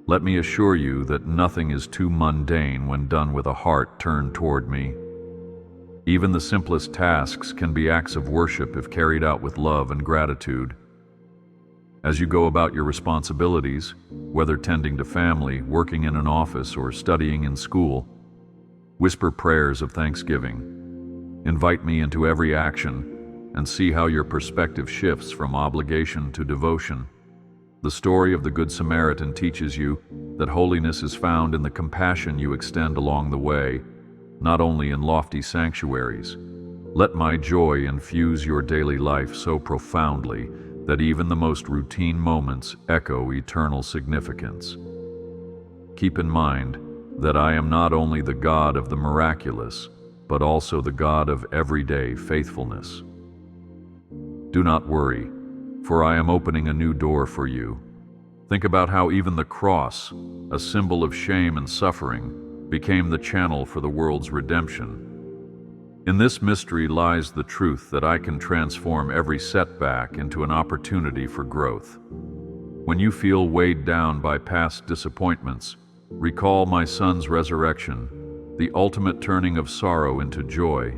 Let me assure you that nothing is too mundane when done with a heart turned toward me. Even the simplest tasks can be acts of worship if carried out with love and gratitude. As you go about your responsibilities, whether tending to family, working in an office, or studying in school, whisper prayers of thanksgiving. Invite me into every action, and see how your perspective shifts from obligation to devotion. The story of the Good Samaritan teaches you that holiness is found in the compassion you extend along the way, not only in lofty sanctuaries. Let my joy infuse your daily life so profoundly that even the most routine moments echo eternal significance. Keep in mind that I am not only the God of the miraculous, but also the God of everyday faithfulness. Do not worry, for I am opening a new door for you. Think about how even the cross, a symbol of shame and suffering, became the channel for the world's redemption. In this mystery lies the truth that I can transform every setback into an opportunity for growth. When you feel weighed down by past disappointments, recall my Son's resurrection, the ultimate turning of sorrow into joy.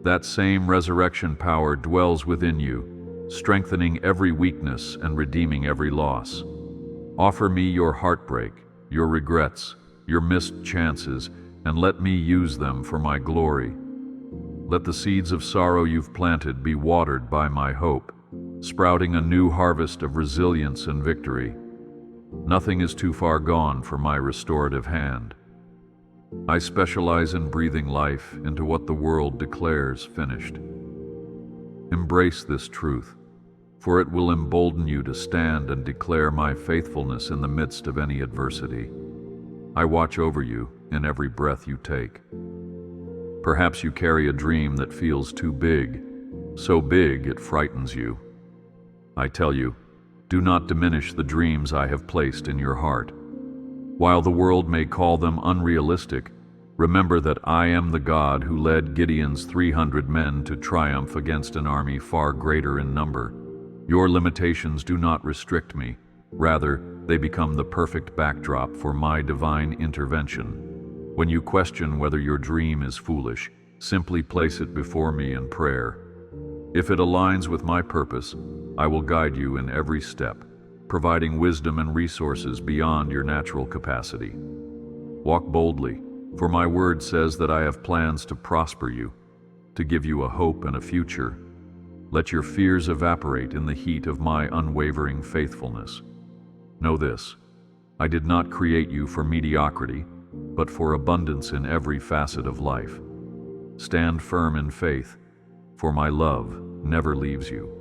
That same resurrection power dwells within you, strengthening every weakness and redeeming every loss. Offer me your heartbreak, your regrets, your missed chances, and let me use them for my glory. Let the seeds of sorrow you've planted be watered by my hope, sprouting a new harvest of resilience and victory. Nothing is too far gone for my restorative hand. I specialize in breathing life into what the world declares finished. Embrace this truth, for it will embolden you to stand and declare my faithfulness in the midst of any adversity. I watch over you in every breath you take. Perhaps you carry a dream that feels too big, so big it frightens you. I tell you, do not diminish the dreams I have placed in your heart. While the world may call them unrealistic, remember that I am the God who led Gideon's 300 men to triumph against an army far greater in number. Your limitations do not restrict me. Rather, they become the perfect backdrop for my divine intervention. When you question whether your dream is foolish, simply place it before me in prayer. If it aligns with my purpose, I will guide you in every step, providing wisdom and resources beyond your natural capacity. Walk boldly, for my word says that I have plans to prosper you, to give you a hope and a future. Let your fears evaporate in the heat of my unwavering faithfulness. Know this, I did not create you for mediocrity, but for abundance in every facet of life. Stand firm in faith, for my love never leaves you.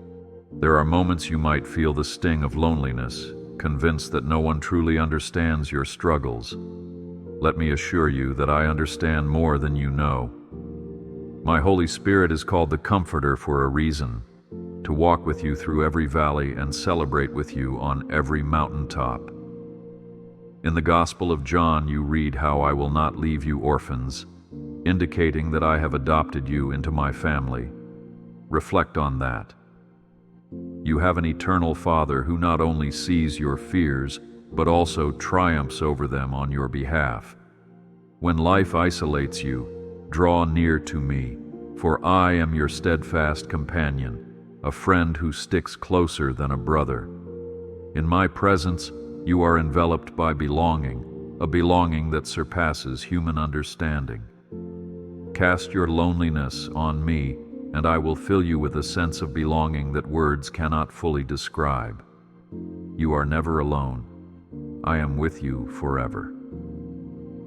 There are moments you might feel the sting of loneliness, convinced that no one truly understands your struggles. Let me assure you that I understand more than you know. My Holy Spirit is called the Comforter for a reason, to walk with you through every valley and celebrate with you on every mountaintop. In the Gospel of John, you read how I will not leave you orphans, indicating that I have adopted you into my family. Reflect on that. You have an eternal Father who not only sees your fears, but also triumphs over them on your behalf. When life isolates you, draw near to me, for I am your steadfast companion, a friend who sticks closer than a brother. In my presence, you are enveloped by belonging, a belonging that surpasses human understanding. Cast your loneliness on me, and I will fill you with a sense of belonging that words cannot fully describe. You are never alone. I am with you forever.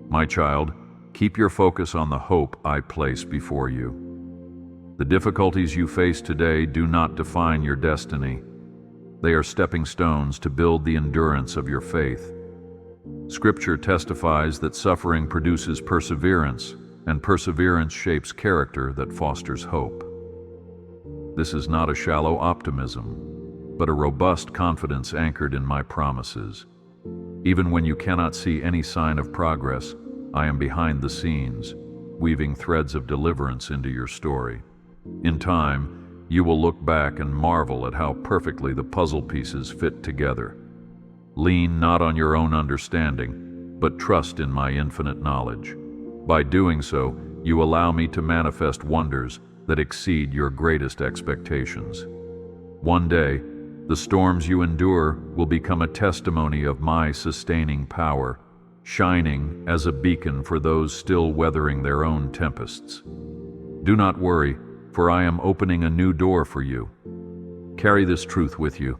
My child, keep your focus on the hope I place before you. The difficulties you face today do not define your destiny. They are stepping stones to build the endurance of your faith. Scripture testifies that suffering produces perseverance, and perseverance shapes character that fosters hope. This is not a shallow optimism, but a robust confidence anchored in my promises. Even when you cannot see any sign of progress, I am behind the scenes, weaving threads of deliverance into your story. In time, you will look back and marvel at how perfectly the puzzle pieces fit together. Lean not on your own understanding, but trust in my infinite knowledge. By doing so, you allow me to manifest wonders that exceed your greatest expectations. One day, the storms you endure will become a testimony of my sustaining power, shining as a beacon for those still weathering their own tempests. Do not worry, for I am opening a new door for you. Carry this truth with you.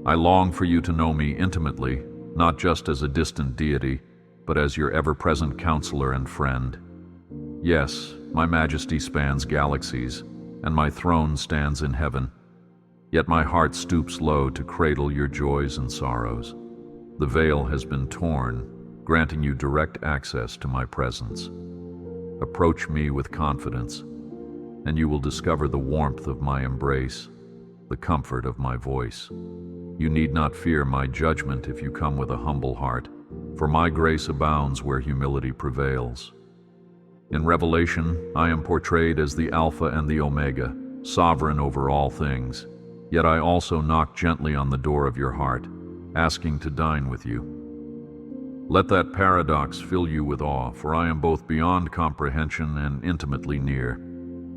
I long for you to know me intimately, not just as a distant deity, but as your ever-present counselor and friend. Yes, my majesty spans galaxies, and my throne stands in heaven. Yet my heart stoops low to cradle your joys and sorrows. The veil has been torn, granting you direct access to my presence. Approach me with confidence, and you will discover the warmth of my embrace, the comfort of my voice. You need not fear my judgment if you come with a humble heart, for my grace abounds where humility prevails. In Revelation, I am portrayed as the Alpha and the Omega, sovereign over all things. Yet I also knock gently on the door of your heart, asking to dine with you. Let that paradox fill you with awe, for I am both beyond comprehension and intimately near.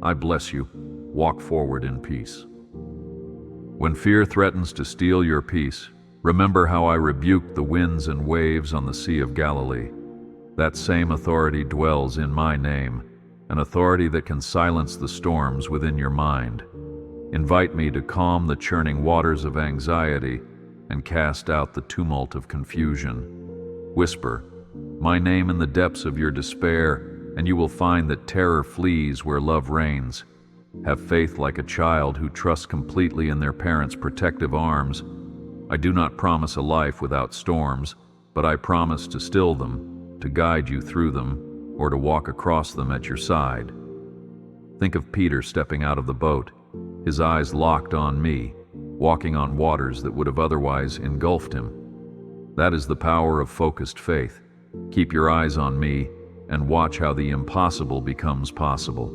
I bless you. Walk forward in peace. When fear threatens to steal your peace, remember how I rebuked the winds and waves on the Sea of Galilee. That same authority dwells in my name, an authority that can silence the storms within your mind. Invite me to calm the churning waters of anxiety and cast out the tumult of confusion. Whisper my name in the depths of your despair, and you will find that terror flees where love reigns. Have faith like a child who trusts completely in their parents' protective arms. I do not promise a life without storms, but I promise to still them, to guide you through them, or to walk across them at your side. Think of Peter stepping out of the boat, his eyes locked on me, walking on waters that would have otherwise engulfed him. That is the power of focused faith. Keep your eyes on me and watch how the impossible becomes possible.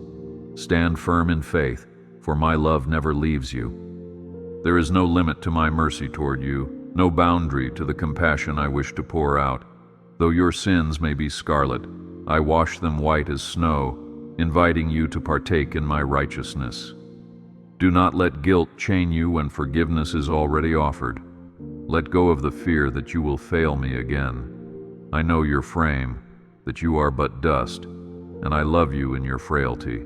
Stand firm in faith, for my love never leaves you. There is no limit to my mercy toward you, no boundary to the compassion I wish to pour out. Though your sins may be scarlet, I wash them white as snow, inviting you to partake in my righteousness. Do not let guilt chain you when forgiveness is already offered. Let go of the fear that you will fail me again. I know your frame, that you are but dust, and I love you in your frailty.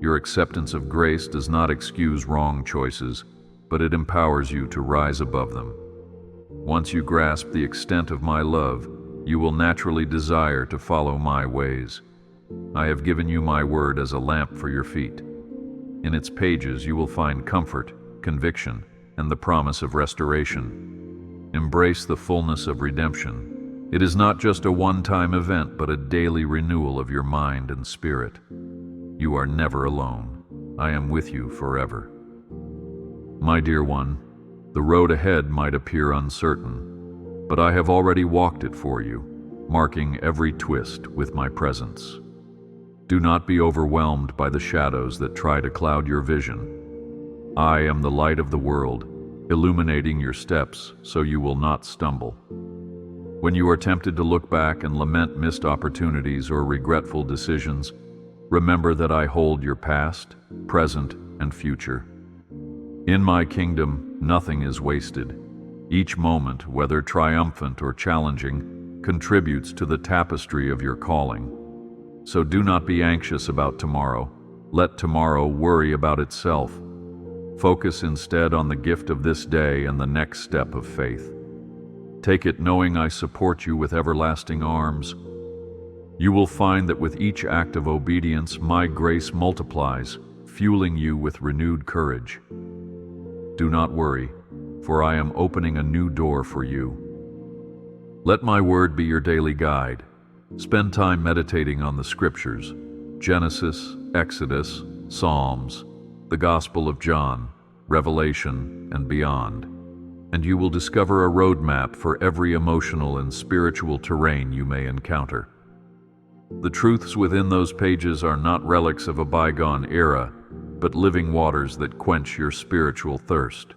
Your acceptance of grace does not excuse wrong choices, but it empowers you to rise above them. Once you grasp the extent of my love, you will naturally desire to follow my ways. I have given you my word as a lamp for your feet. In its pages you will find comfort, conviction, and the promise of restoration. Embrace the fullness of redemption. It is not just a one-time event, but a daily renewal of your mind and spirit. You are never alone. I am with you forever. My dear one, the road ahead might appear uncertain, but I have already walked it for you, marking every twist with my presence. Do not be overwhelmed by the shadows that try to cloud your vision. I am the light of the world, illuminating your steps so you will not stumble. When you are tempted to look back and lament missed opportunities or regretful decisions, remember that I hold your past, present, and future. In my kingdom, nothing is wasted. Each moment, whether triumphant or challenging, contributes to the tapestry of your calling. So do not be anxious about tomorrow. Let tomorrow worry about itself. Focus instead on the gift of this day and the next step of faith. Take it knowing I support you with everlasting arms. You will find that with each act of obedience, my grace multiplies, fueling you with renewed courage. Do not worry, for I am opening a new door for you. Let my word be your daily guide. Spend time meditating on the scriptures, Genesis, Exodus, Psalms, the Gospel of John, Revelation, and beyond, and you will discover a roadmap for every emotional and spiritual terrain you may encounter. The truths within those pages are not relics of a bygone era, but living waters that quench your spiritual thirst.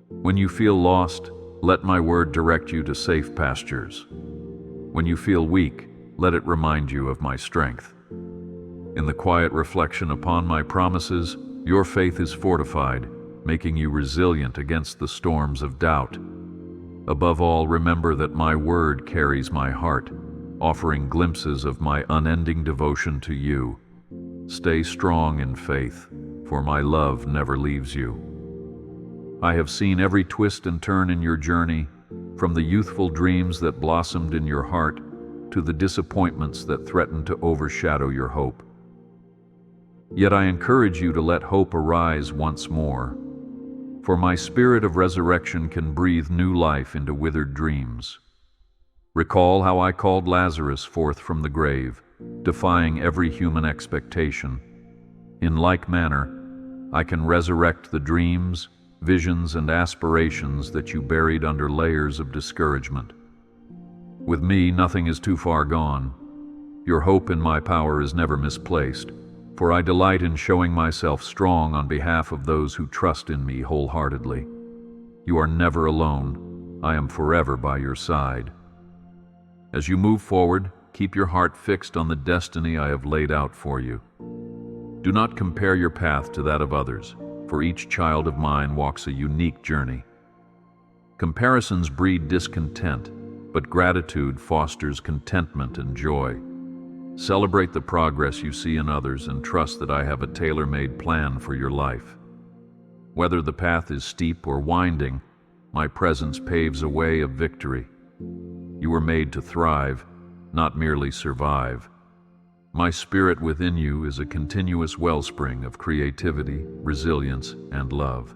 When you feel lost, let my word direct you to safe pastures. When you feel weak, let it remind you of my strength. In the quiet reflection upon my promises, your faith is fortified, making you resilient against the storms of doubt. Above all, remember that my word carries my heart, offering glimpses of my unending devotion to you. Stay strong in faith, for my love never leaves you. I have seen every twist and turn in your journey, from the youthful dreams that blossomed in your heart to the disappointments that threatened to overshadow your hope. Yet I encourage you to let hope arise once more, for my spirit of resurrection can breathe new life into withered dreams. Recall how I called Lazarus forth from the grave, defying every human expectation. In like manner, I can resurrect the dreams, visions, and aspirations that you buried under layers of discouragement. With me, nothing is too far gone. Your hope in my power is never misplaced, for I delight in showing myself strong on behalf of those who trust in me wholeheartedly. You are never alone. I am forever by your side. As you move forward, keep your heart fixed on the destiny I have laid out for you. Do not compare your path to that of others, for each child of mine walks a unique journey. Comparisons breed discontent, but gratitude fosters contentment and joy. Celebrate the progress you see in others and trust that I have a tailor-made plan for your life. Whether the path is steep or winding, my presence paves a way of victory. You were made to thrive, not merely survive. My spirit within you is a continuous wellspring of creativity, resilience, and love.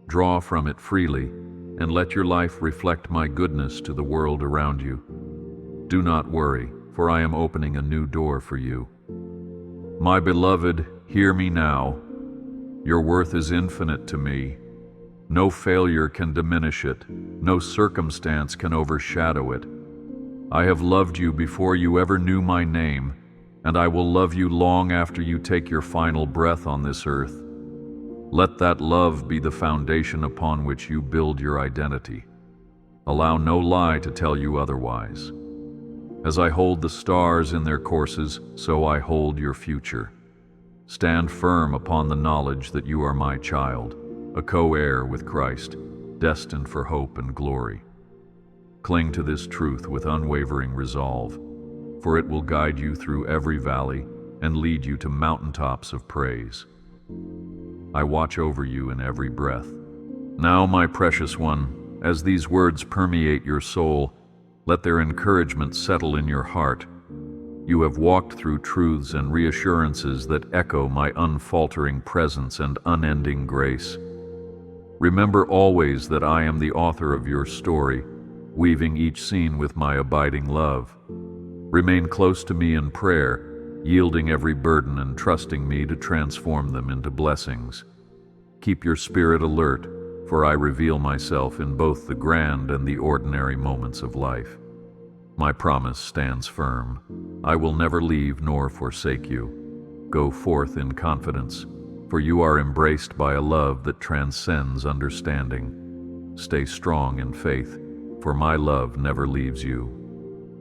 Draw from it freely, and let your life reflect my goodness to the world around you. Do not worry, for I am opening a new door for you. My beloved, hear me now. Your worth is infinite to me. No failure can diminish it. No circumstance can overshadow it. I have loved you before you ever knew my name, and I will love you long after you take your final breath on this earth. Let that love be the foundation upon which you build your identity. Allow no lie to tell you otherwise. As I hold the stars in their courses, so I hold your future. Stand firm upon the knowledge that you are my child, a co-heir with Christ, destined for hope and glory. Cling to this truth with unwavering resolve, for it will guide you through every valley and lead you to mountaintops of praise. I watch over you in every breath. Now, my precious one, as these words permeate your soul, let their encouragement settle in your heart. You have walked through truths and reassurances that echo my unfaltering presence and unending grace. Remember always that I am the author of your story, weaving each scene with my abiding love. Remain close to me in prayer, yielding every burden and trusting me to transform them into blessings. Keep your spirit alert, for I reveal myself in both the grand and the ordinary moments of life. My promise stands firm. I will never leave nor forsake you. Go forth in confidence, for you are embraced by a love that transcends understanding. Stay strong in faith, for my love never leaves you.